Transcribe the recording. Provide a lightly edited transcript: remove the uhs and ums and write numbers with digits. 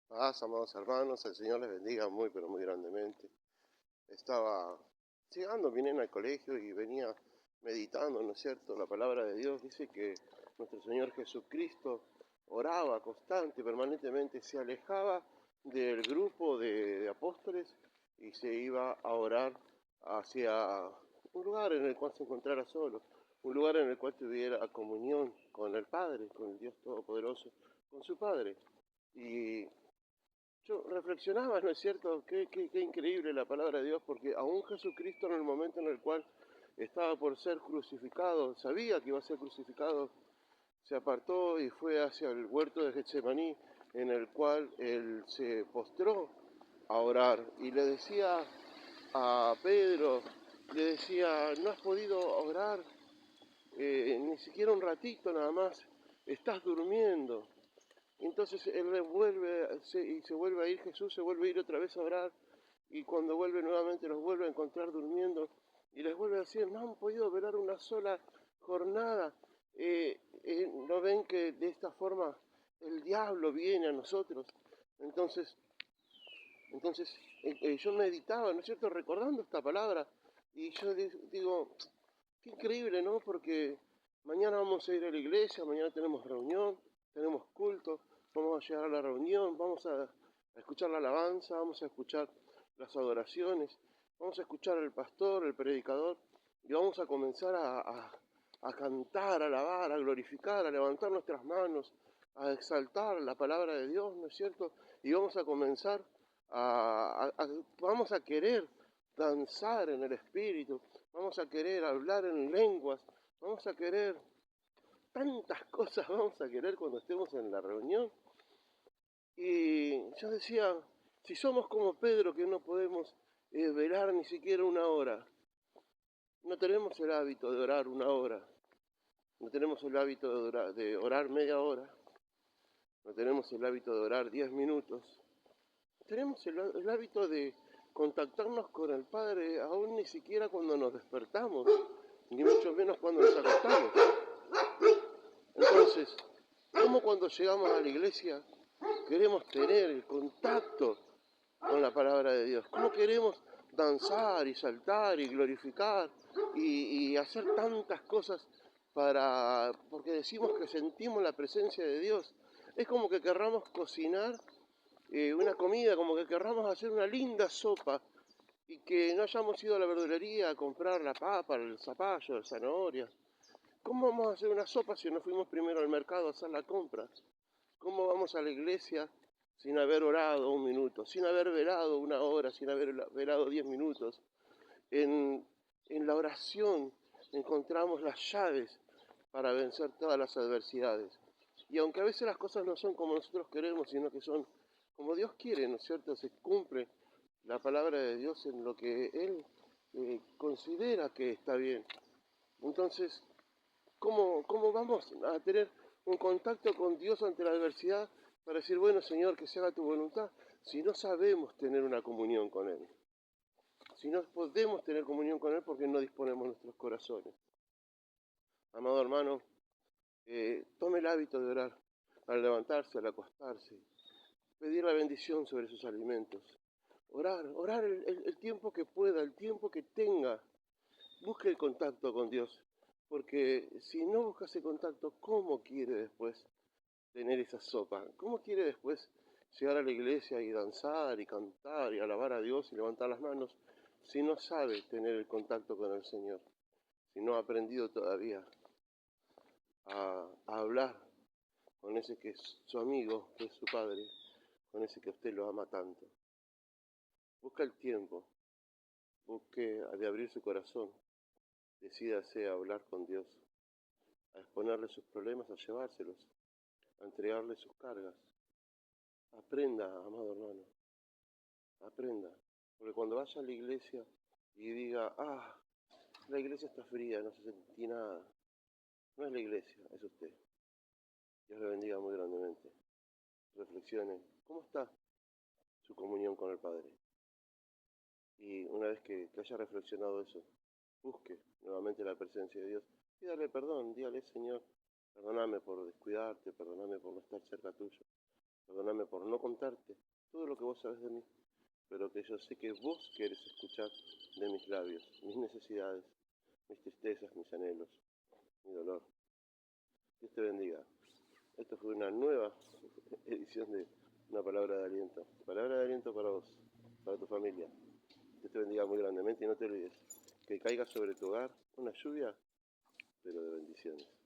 Paz, amados hermanos, el Señor les bendiga muy, pero muy grandemente. Estaba llegando mi nena al colegio y venía meditando, ¿no es cierto? La palabra de Dios dice que nuestro Señor Jesucristo oraba constante, permanentemente, se alejaba del grupo de apóstoles y se iba a orar hacia un lugar en el cual se encontrara solo, un lugar en el cual tuviera comunión con el Padre, con el Dios Todopoderoso, con su Padre. Y yo reflexionaba, ¿no es cierto? Qué increíble la palabra de Dios, porque aún Jesucristo en el momento en el cual estaba por ser crucificado, sabía que iba a ser crucificado, se apartó y fue hacia el huerto de Getsemaní, en el cual él se postró a orar y le decía a Pedro, le decía, no has podido orar ni siquiera un ratito nada más, estás durmiendo. Entonces él y se vuelve a ir, Jesús se vuelve a ir otra vez a orar, y cuando vuelve nuevamente los vuelve a encontrar durmiendo y les vuelve a decir, no han podido velar una sola jornada. ¿No ven que de esta forma el diablo viene a nosotros? Entonces, entonces, yo meditaba, ¿no es cierto?, recordando esta palabra, y yo digo, qué increíble, ¿no? Porque mañana vamos a ir a la iglesia, mañana tenemos reunión, tenemos culto, vamos a llegar a la reunión, vamos a escuchar la alabanza, vamos a escuchar las adoraciones, vamos a escuchar al pastor, el predicador, y vamos a comenzar a cantar, a alabar, a glorificar, a levantar nuestras manos, a exaltar la palabra de Dios, ¿no es cierto? Y vamos a comenzar vamos a querer danzar en el Espíritu, vamos a querer hablar en lenguas, vamos a querer tantas cosas, vamos a querer cuando estemos en la reunión. Y yo decía, si somos como Pedro que no podemos velar ni siquiera una hora, no tenemos el hábito de orar una hora, no tenemos el hábito de orar media hora, no tenemos el hábito de orar 10 minutos, tenemos el hábito de contactarnos con el Padre aún ni siquiera cuando nos despertamos, ni mucho menos cuando nos acostamos. Entonces, ¿cómo cuando llegamos a la iglesia queremos tener el contacto con la palabra de Dios? ¿Cómo queremos danzar y saltar y glorificar y hacer tantas cosas porque decimos que sentimos la presencia de Dios? Es como que querramos cocinar una comida, como que querramos hacer una linda sopa y que no hayamos ido a la verdulería a comprar la papa, el zapallo, la zanahoria. ¿Cómo vamos a hacer una sopa si no fuimos primero al mercado a hacer la compra? ¿Cómo vamos a la iglesia sin haber orado un minuto, sin haber velado una hora, sin haber velado 10 minutos? En, en la oración encontramos las llaves para vencer todas las adversidades. Y aunque a veces las cosas no son como nosotros queremos, sino que son como Dios quiere, ¿no es cierto? Se cumple la palabra de Dios en lo que Él considera que está bien. Entonces, ¿cómo vamos a tener un contacto con Dios ante la adversidad para decir, bueno, Señor, que se haga tu voluntad, si no sabemos tener una comunión con Él? Si no podemos tener comunión con Él porque no disponemos nuestros corazones. Amado hermano, tome el hábito de orar al levantarse, al acostarse, pedir la bendición sobre sus alimentos, orar el tiempo que pueda, el tiempo que tenga. Busque el contacto con Dios, porque si no busca ese contacto, ¿cómo quiere después tener esa sopa? ¿Cómo quiere después llegar a la iglesia y danzar y cantar y alabar a Dios y levantar las manos si no sabe tener el contacto con el Señor? Si no ha aprendido todavía a hablar con ese que es su amigo, que es su padre, con ese que usted lo ama tanto. Busca el tiempo, busque de abrir su corazón, decídase a hablar con Dios, a exponerle sus problemas, a llevárselos, a entregarle sus cargas. Aprenda, amado hermano, aprenda. Porque cuando vaya a la iglesia y diga, la iglesia está fría, no se sentí nada, no es la iglesia, es usted. Dios le bendiga muy grandemente. Reflexione, ¿cómo está su comunión con el Padre? Y una vez que haya reflexionado eso, busque nuevamente la presencia de Dios y dale perdón, dígale, Señor, perdóname por descuidarte, perdóname por no estar cerca tuyo, Perdóname por no contarte todo lo que vos sabes de mí, pero que yo sé que vos querés escuchar de mis labios, mis necesidades, mis tristezas, mis anhelos, mi dolor. Dios te bendiga. Esto fue una nueva edición de Una Palabra de Aliento. Palabra de aliento para vos, para tu familia. Dios te bendiga muy grandemente y no te olvides que caiga sobre tu hogar una lluvia, pero de bendiciones.